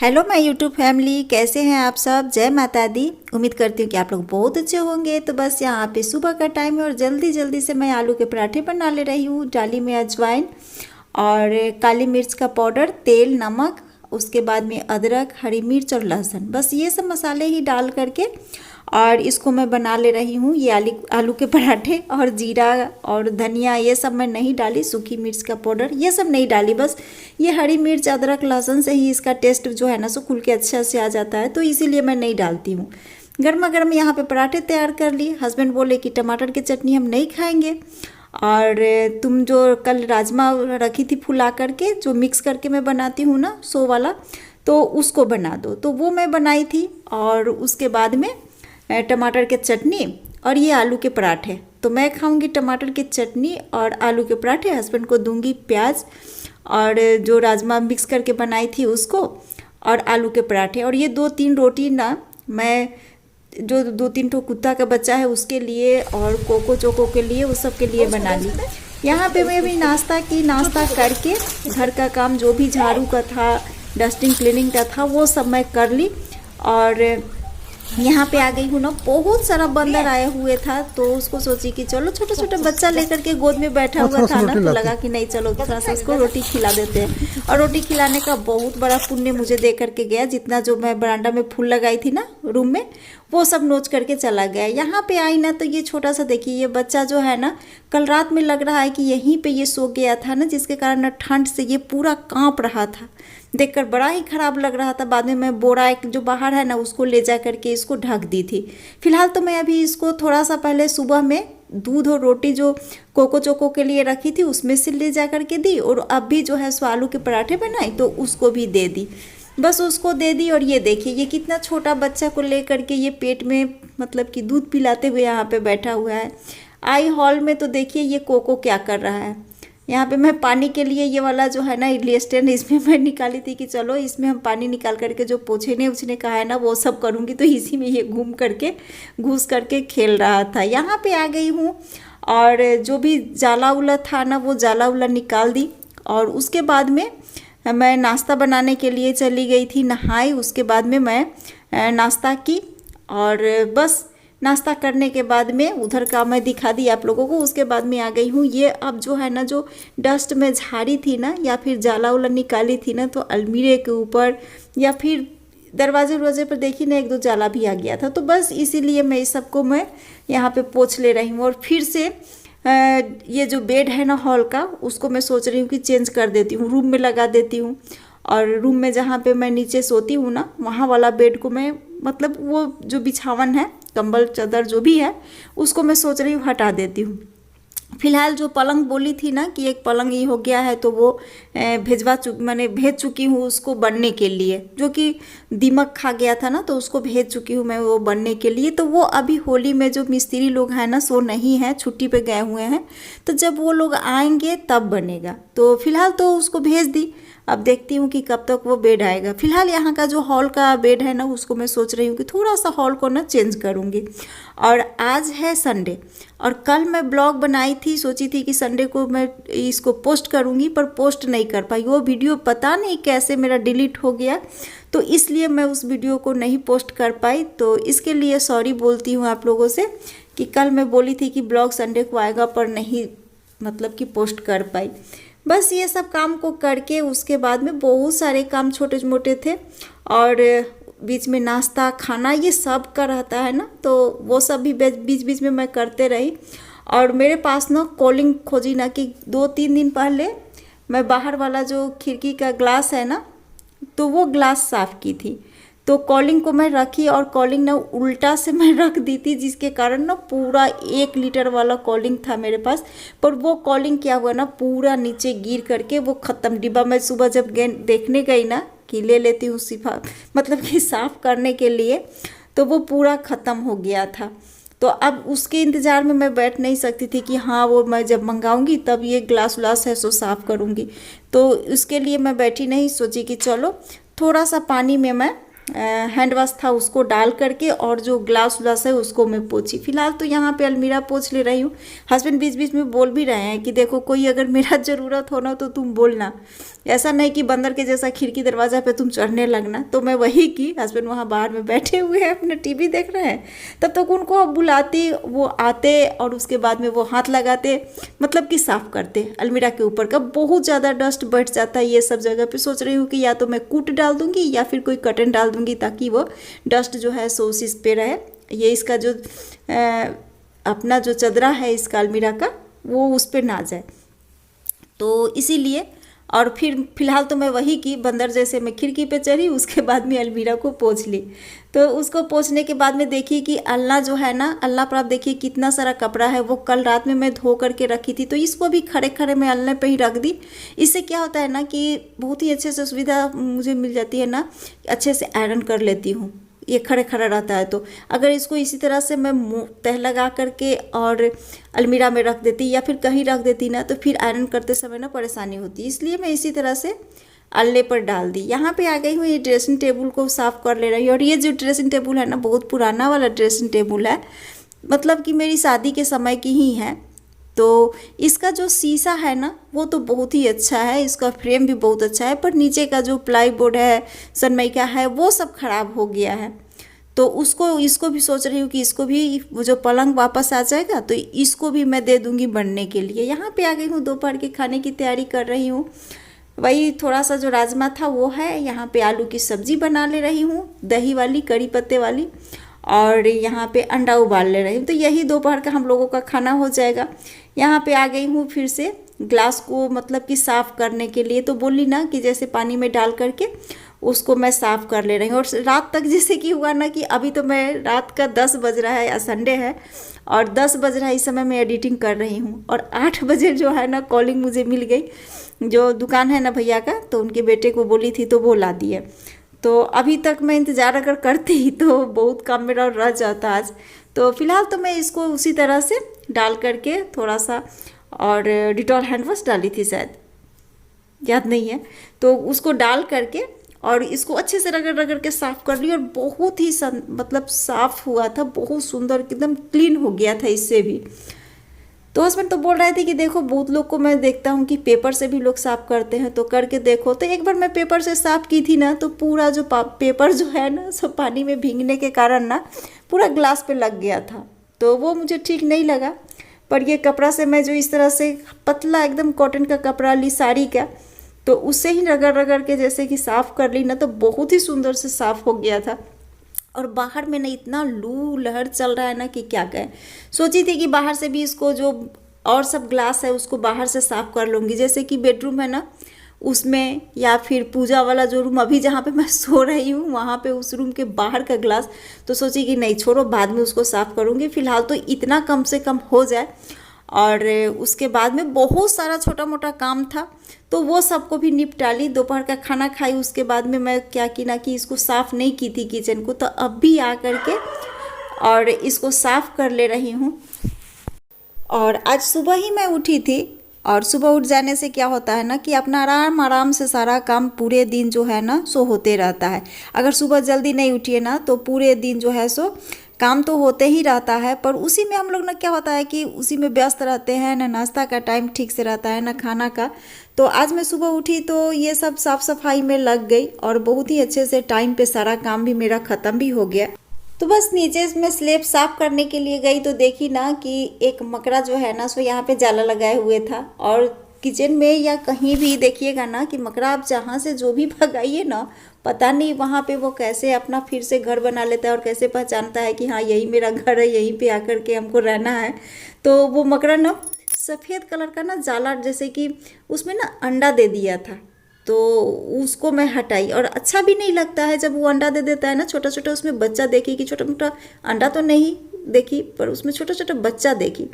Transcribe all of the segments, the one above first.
Hello my YouTube family, कैसे हैं आप सब। जय माता दी। उम्मीद करती हूँ कि आप लोग बहुत अच्छे होंगे। तो बस यहाँ पे सुबह का टाइम है और जल्दी जल्दी से मैं आलू के पराठे बना ले रही हूँ। डाली में अजवाइन और काली मिर्च का पाउडर, तेल, नमक, उसके बाद में अदरक, हरी मिर्च और लहसुन, बस ये सब मसाले ही डाल करके और इसको मैं बना ले रही हूँ। ये आलू के पराठे। और जीरा और धनिया ये सब मैं नहीं डाली, सूखी मिर्च का पाउडर ये सब नहीं डाली, बस ये हरी मिर्च, अदरक, लहसुन से ही इसका टेस्ट जो है ना सो खुल के अच्छा से आ जाता है, तो इसीलिए मैं नहीं डालती हूँ। गर्मा गर्म यहाँ पे पराठे तैयार कर लिए। हस्बैंड बोले कि टमाटर की चटनी हम नहीं खाएंगे और तुम जो कल राजमा रखी थी फुला करके, जो मिक्स करके मैं बनाती हूँ ना सो वाला, तो उसको बना दो। तो वो मैं बनाई थी और उसके बाद में टमाटर के चटनी और ये आलू के पराठे। तो मैं खाऊंगी टमाटर की चटनी और आलू के पराठे, हस्बैंड को दूंगी प्याज और जो राजमा मिक्स करके बनाई थी उसको और आलू के पराठे। और ये 2-3 रोटी ना मैं जो 2-3 ठो कुत्ता का बच्चा है उसके लिए और कोको चोको के लिए, उस सब के लिए बना ली। यहाँ पे मैं भी नाश्ता करके घर का काम जो भी झाड़ू का था, डस्टिंग क्लीनिंग का था, वो सब मैं कर ली। और यहाँ पे आ गई हूँ ना, बहुत सारा बंदर आए हुए था, तो उसको सोची कि चलो छोटा छोटा बच्चा लेकर के गोद में बैठा हुआ था ना, तो लगा कि नहीं चलो थोड़ा सा उसको रोटी खिला देते हैं। और रोटी खिलाने का बहुत बड़ा पुण्य मुझे दे करके गया। जितना जो मैं बरांडा में फूल लगाई थी ना रूम में, वो सब नोच करके चला गया। यहाँ पे आई ना तो ये छोटा सा देखिए, ये बच्चा जो है ना कल रात में लग रहा है कि यहीं पे ये सो गया था ना, जिसके कारण ना ठंड से ये पूरा कांप रहा था। देखकर बड़ा ही खराब लग रहा था। बाद में मैं बोरा एक जो बाहर है ना उसको ले जा करके इसको ढक दी थी। फिलहाल तो मैं अभी इसको थोड़ा सा पहले सुबह में दूध और रोटी जो कोको चोको के लिए रखी थी उसमें से ले जा करके दी, और अब भी जो है सो आलू के पराठे बनाई तो उसको भी दे दी, बस उसको दे दी। और ये देखिए ये कितना छोटा बच्चा को ले करके ये पेट में मतलब कि दूध पिलाते हुए यहाँ पे बैठा हुआ है। आई हॉल में तो देखिए ये कोको क्या कर रहा है। यहाँ पे मैं पानी के लिए ये वाला जो है ना इडली स्टैंड, इसमें मैं निकाली थी कि चलो इसमें हम पानी निकाल करके जो पोछने उछने का है ना वो सब करूँगी, तो इसी में ये घुस करके खेल रहा था। यहाँ पे आ गई हूँ और जो भी जाला उला था ना वो जाला उला निकाल दी। और उसके बाद में मैं नाश्ता बनाने के लिए चली गई थी, नहाई, उसके बाद में मैं नाश्ता की। और बस नाश्ता करने के बाद में उधर का मैं दिखा दी आप लोगों को। उसके बाद में आ गई हूँ, ये अब जो है ना जो डस्ट में झाड़ी थी ना या फिर जाला उला निकाली थी ना, तो अलमीरे के ऊपर या फिर दरवाजे पर देखी ना 1-2 जाला भी आ गया था। तो बस इसीलिए मैं इस सबको मैं यहाँ पे पोंछ ले रही हूँ। और फिर से ये जो बेड है ना हॉल का, उसको मैं सोच रही हूँ कि चेंज कर देती हूँ, रूम में लगा देती हूँ। और रूम में जहाँ पे मैं नीचे सोती हूँ ना वहाँ वाला बेड को मैं मतलब वो जो बिछावन है, कंबल चादर जो भी है, उसको मैं सोच रही हूँ हटा देती हूँ। फिलहाल जो पलंग बोली थी ना कि एक पलंग ये हो गया है, तो वो मैंने भेज चुकी हूँ उसको बनने के लिए, जो कि दीमक खा गया था ना, तो उसको भेज चुकी हूँ मैं वो बनने के लिए। तो वो अभी होली में जो मिस्त्री लोग हैं ना सो नहीं है, छुट्टी पे गए हुए हैं, तो जब वो लोग आएंगे तब बनेगा। तो फिलहाल तो उसको भेज दी, अब देखती हूँ कि कब तक वो बेड आएगा। फिलहाल यहाँ का जो हॉल का बेड है ना उसको मैं सोच रही हूँ कि थोड़ा सा हॉल को ना चेंज करूँगी। और आज है संडे और कल मैं ब्लॉग बनाई थी, सोची थी कि संडे को मैं इसको पोस्ट करूँगी, पर पोस्ट नहीं कर पाई। वो वीडियो पता नहीं कैसे मेरा डिलीट हो गया, तो इसलिए मैं उस वीडियो को नहीं पोस्ट कर पाई। तो इसके लिए सॉरी बोलती हूँ आप लोगों से कि कल मैं बोली थी कि ब्लॉग संडे को आएगा, पर नहीं मतलब कि पोस्ट कर पाई। बस ये सब काम को करके उसके बाद में बहुत सारे काम छोटे मोटे थे और बीच में नाश्ता खाना ये सब का रहता है ना, तो वो सब भी बीच बीच में मैं करते रही। और मेरे पास ना कॉलिंग खोजी ना कि 2-3 दिन पहले मैं बाहर वाला जो खिड़की का ग्लास है ना, तो वो ग्लास साफ़ की थी, तो कॉलिंग को मैं रखी और कॉलिंग ना उल्टा से मैं रख दी थी, जिसके कारण ना पूरा 1 लीटर वाला कॉलिंग था मेरे पास, पर वो कॉलिंग क्या हुआ ना पूरा नीचे गिर करके वो ख़त्म। डिब्बा मैं सुबह जब देखने गई ना कि ले लेती हूँ सिफा मतलब कि साफ़ करने के लिए, तो वो पूरा ख़त्म हो गया था। तो अब उसके इंतज़ार में मैं बैठ नहीं सकती थी कि हाँ वो मैं जब मंगाऊंगी तब ये ग्लास उलास है सो साफ़ करूँगी, तो उसके लिए मैं बैठी नहीं, सोची कि चलो थोड़ा सा पानी में मैं हैंड वॉश था उसको डाल करके और जो ग्लास व्लास है उसको मैं पोंछी। फिलहाल तो यहाँ पे अलमीरा पोंछ ले रही हूँ। हस्बैंड बीच बीच में बोल भी रहे हैं कि देखो कोई अगर मेरा ज़रूरत हो ना तो तुम बोलना, ऐसा नहीं कि बंदर के जैसा खिड़की दरवाज़ा पे तुम चढ़ने लगना। तो मैं वही की। हस्बैंड वहाँ बाहर में बैठे हुए हैं, अपने टीवी देख रहे हैं, तब तक उनको बुलाती, वो आते और उसके बाद में वो हाथ लगाते, मतलब कि साफ़ करते अलमीरा के ऊपर का। बहुत ज़्यादा डस्ट बैठ जाता है ये सब जगह पे। सोच रही हूँ कि या तो मैं कूट डाल दूँगी या फिर कोई कर्टन डाल दूँगी ताकि वो डस्ट जो है सो उसी पे रहे। ये इसका जो अपना जो चदरा है इसका अलमीरा का, वो उस पर ना जाए, तो इसीलिए। और फिर फिलहाल तो मैं वही की, बंदर जैसे मैं खिड़की पे चढ़ी, उसके बाद में अलमीरा को पोंछ ली। तो उसको पोंछने के बाद में देखिए कि अलना जो है ना, अलना पर आप देखिए कितना सारा कपड़ा है, वो कल रात में मैं धो करके रखी थी, तो इसको भी खड़े खड़े मैं अलने पे ही रख दी। इससे क्या होता है ना कि बहुत ही अच्छे से सुविधा मुझे मिल जाती है ना, अच्छे से आयरन कर लेती हूँ, ये खड़े खड़ा रहता है। तो अगर इसको इसी तरह से मैं तह लगा करके और अलमीरा में रख देती या फिर कहीं रख देती ना, तो फिर आयरन करते समय ना परेशानी होती। इसलिए मैं इसी तरह से अलने पर डाल दी। यहाँ पे आ गई हूँ, ये ड्रेसिंग टेबल को साफ़ कर ले रही हूँ। और ये जो ड्रेसिंग टेबल है ना, बहुत पुराना वाला ड्रेसिंग टेबल है, मतलब कि मेरी शादी के समय की ही है। तो इसका जो शीशा है ना वो तो बहुत ही अच्छा है, इसका फ्रेम भी बहुत अच्छा है, पर नीचे का जो प्लाई बोर्ड है, सनमाइका है, वो सब खराब हो गया है। तो इसको भी सोच रही हूँ कि इसको भी, वो जो पलंग वापस आ जाएगा तो इसको भी मैं दे दूँगी बनने के लिए। यहाँ पे आ गई हूँ, दोपहर के खाने की तैयारी कर रही हूँ। वही थोड़ा सा जो राजमा था वो है, यहाँ पे आलू की सब्ज़ी बना ले रही हूँ, दही वाली, कड़ी पत्ते वाली, और यहाँ पे अंडा उबाल ले रही हूँ। तो यही दोपहर का हम लोगों का खाना हो जाएगा। यहाँ पे आ गई हूँ फिर से ग्लास को मतलब कि साफ़ करने के लिए। तो बोली ना कि जैसे पानी में डाल करके उसको मैं साफ़ कर ले रही हूँ। और रात तक जैसे कि हुआ ना कि अभी तो मैं रात का 10 बज रहा है, संडे है, और 10 बज रहा है, इस समय मैं एडिटिंग कर रही हूँ। और 8 बजे जो है ना कॉलिंग मुझे मिल गई, जो दुकान है ना भैया का, तो उनके बेटे को बोली थी तो वो ला दिए। तो अभी तक मैं इंतज़ार अगर करती तो बहुत काम मेरा रह जाता आज। तो फिलहाल तो मैं इसको उसी तरह से डाल करके थोड़ा सा, और डिटॉल हैंड वॉश डाली थी शायद, याद नहीं है, तो उसको डाल करके और इसको अच्छे से रगड़ रगड़ के साफ़ कर ली। और बहुत ही मतलब साफ़ हुआ था, बहुत सुंदर, एकदम क्लीन हो गया था इससे भी। तो हस्बैंड तो बोल रहे थे कि देखो बहुत लोग को मैं देखता हूँ कि पेपर से भी लोग साफ़ करते हैं, तो करके देखो। तो एक बार मैं पेपर से साफ़ की थी ना, तो पूरा जो पेपर जो है ना सब पानी में भीगने के कारण ना पूरा ग्लास पे लग गया था, तो वो मुझे ठीक नहीं लगा। पर ये कपड़ा से मैं जो इस तरह से पतला एकदम कॉटन का कपड़ा ली साड़ी का, तो उससे ही रगड़ रगड़ के जैसे कि साफ़ कर ली ना, तो बहुत ही सुंदर से साफ़ हो गया था। और बाहर में ना इतना लू लहर चल रहा है ना कि क्या कहें। सोची थी कि बाहर से भी इसको जो और सब ग्लास है उसको बाहर से साफ़ कर लूँगी, जैसे कि बेडरूम है ना उसमें, या फिर पूजा वाला जो रूम अभी जहाँ पे मैं सो रही हूँ वहाँ पे उस रूम के बाहर का ग्लास। तो सोची कि नहीं छोड़ो, बाद में उसको साफ़ करूँगी, फ़िलहाल तो इतना कम से कम हो जाए। और उसके बाद में बहुत सारा छोटा मोटा काम था, तो वो सबको भी निपटा ली। दोपहर का खाना खाई, उसके बाद में मैं क्या की ना कि इसको साफ़ नहीं की थी किचन को, तो अब भी आ करके और इसको साफ़ कर ले रही हूँ। और आज सुबह ही मैं उठी थी, और सुबह उठ जाने से क्या होता है ना कि अपना आराम आराम से सारा काम पूरे दिन जो है ना सो होते रहता है। अगर सुबह जल्दी नहीं उठिए ना तो पूरे दिन जो है सो काम तो होते ही रहता है, पर उसी में हम लोग ना क्या होता है कि उसी में व्यस्त रहते हैं, ना नाश्ता का टाइम ठीक से रहता है ना खाना का। तो आज मैं सुबह उठी तो ये सब साफ़ सफाई में लग गई, और बहुत ही अच्छे से टाइम पे सारा काम भी मेरा ख़त्म भी हो गया। तो बस नीचे में स्लैब साफ़ करने के लिए गई तो देखी ना कि एक मकड़ा जो है ना सो यहाँ पे जाला लगाए हुए था। और किचन में या कहीं भी देखिएगा ना कि मकड़ा आप जहाँ से जो भी भगाइए ना, पता नहीं वहाँ पे वो कैसे अपना फिर से घर बना लेता है, और कैसे पहचानता है कि हाँ यही मेरा घर है, यहीं पे आकर के हमको रहना है। तो वो मकड़ा ना सफ़ेद कलर का ना जाला, जैसे कि उसमें ना अंडा दे दिया था, तो उसको मैं हटाई। और अच्छा भी नहीं लगता है जब वो अंडा दे देता है ना, छोटा छोटा उसमें बच्चा देखी कि छोटा मोटा अंडा तो नहीं देखी, पर उसमें छोटा छोटा बच्चा देखी,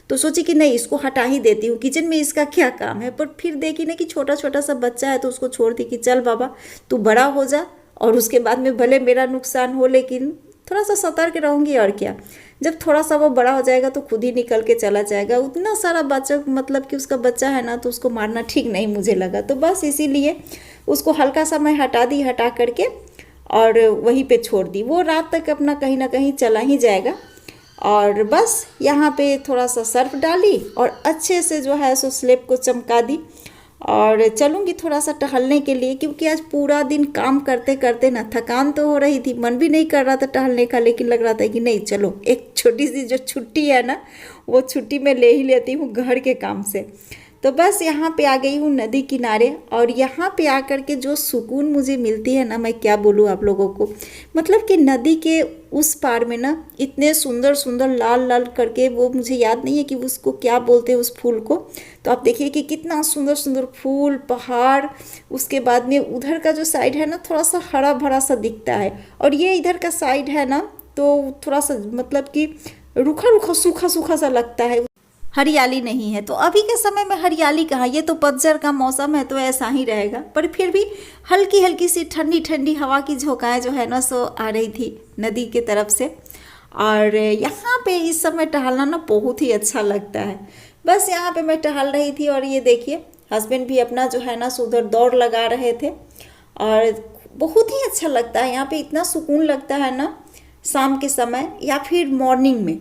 तो सोची कि नहीं इसको हटा ही देती हूँ, किचन में इसका क्या काम है। पर फिर देखी ना कि छोटा छोटा सा बच्चा है, तो उसको छोड़ दी कि चल बाबा तू बड़ा हो जा, और उसके बाद में भले मेरा नुकसान हो लेकिन थोड़ा सा सतर्क रहूँगी। और क्या, जब थोड़ा सा वो बड़ा हो जाएगा तो खुद ही निकल के चला जाएगा। उतना सारा बच्चा, मतलब कि उसका बच्चा है ना, तो उसको मारना ठीक नहीं मुझे लगा। तो बस इसीलिए उसको हल्का सा मैं हटा दी, हटा करके और वहीं पे छोड़ दी। वो रात तक अपना कहीं ना कहीं चला ही जाएगा। और बस यहाँ पे थोड़ा सा सर्फ डाली और अच्छे से जो है सो स्लेब को चमका दी और चलूँगी थोड़ा सा टहलने के लिए, क्योंकि आज पूरा दिन काम करते करते ना थकान तो हो रही थी, मन भी नहीं कर रहा था टहलने का, लेकिन लग रहा था कि नहीं चलो एक छोटी सी जो छुट्टी है ना वो छुट्टी मैं ले ही लेती हूँ घर के काम से। तो बस यहाँ पे आ गई हूँ नदी किनारे, और यहाँ पे आकर के जो सुकून मुझे मिलती है ना, मैं क्या बोलूँ आप लोगों को। मतलब कि नदी के उस पार में ना इतने सुंदर सुंदर लाल लाल करके, वो मुझे याद नहीं है कि उसको क्या बोलते हैं उस फूल को। तो आप देखिए कि कितना सुंदर सुंदर फूल, पहाड़, उसके बाद में उधर का जो साइड है ना थोड़ा सा हरा भरा सा दिखता है, और ये इधर का साइड है ना तो थोड़ा सा मतलब कि रूखा रूखा सूखा सूखा सा लगता है, हरियाली नहीं है। तो अभी के समय में हरियाली कहाँ, ये तो पतझड़ का मौसम है तो ऐसा ही रहेगा, पर फिर भी हल्की हल्की सी ठंडी ठंडी हवा की झोंकाएं जो है ना सो आ रही थी नदी के तरफ से। और यहाँ पे इस समय टहलना ना बहुत ही अच्छा लगता है। बस यहाँ पे मैं टहल रही थी और ये देखिए हस्बैंड भी अपना जो है ना सो उधर दौड़ लगा रहे थे, और बहुत ही अच्छा लगता है यहाँ पे, इतना सुकून लगता है ना शाम के समय या फिर मॉर्निंग में।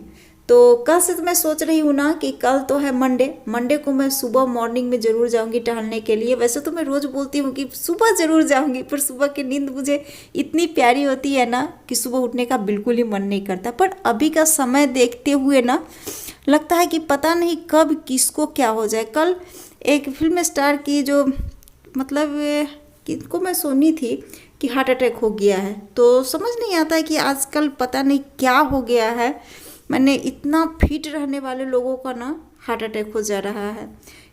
तो कल से तो मैं सोच रही हूँ ना कि कल तो है मंडे को मैं सुबह मॉर्निंग में ज़रूर जाऊँगी टहलने के लिए। वैसे तो मैं रोज़ बोलती हूँ कि सुबह ज़रूर जाऊँगी, पर सुबह की नींद मुझे इतनी प्यारी होती है ना कि सुबह उठने का बिल्कुल ही मन नहीं करता। पर अभी का समय देखते हुए ना लगता है कि पता नहीं कब किसको क्या हो जाए। कल एक फिल्म स्टार की जो मतलब किनको मैं सुनी थी कि हार्ट अटैक हो गया है, तो समझ नहीं आता है कि आजकल पता नहीं क्या हो गया है। मैंने इतना फिट रहने वाले लोगों का ना हार्ट अटैक हो जा रहा है।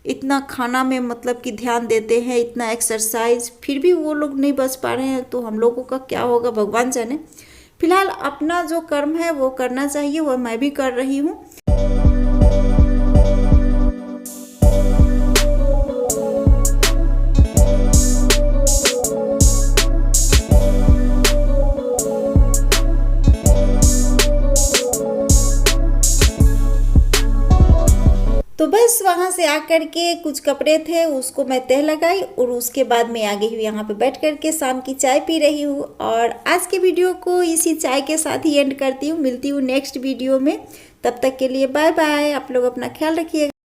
इतना खाना में मतलब कि ध्यान देते हैं, इतना एक्सरसाइज, फिर भी वो लोग नहीं बच पा रहे हैं, तो हम लोगों का क्या होगा भगवान जाने। फिलहाल अपना जो कर्म है वो करना चाहिए, वो मैं भी कर रही हूँ। तो बस वहाँ से आकर के कुछ कपड़े थे उसको मैं तह लगाई, और उसके बाद मैं आ गई हूँ यहाँ पे बैठ कर के शाम की चाय पी रही हूँ। और आज के वीडियो को इसी चाय के साथ ही एंड करती हूँ। मिलती हूँ नेक्स्ट वीडियो में, तब तक के लिए बाय बाय। आप लोग अपना ख्याल रखिएगा।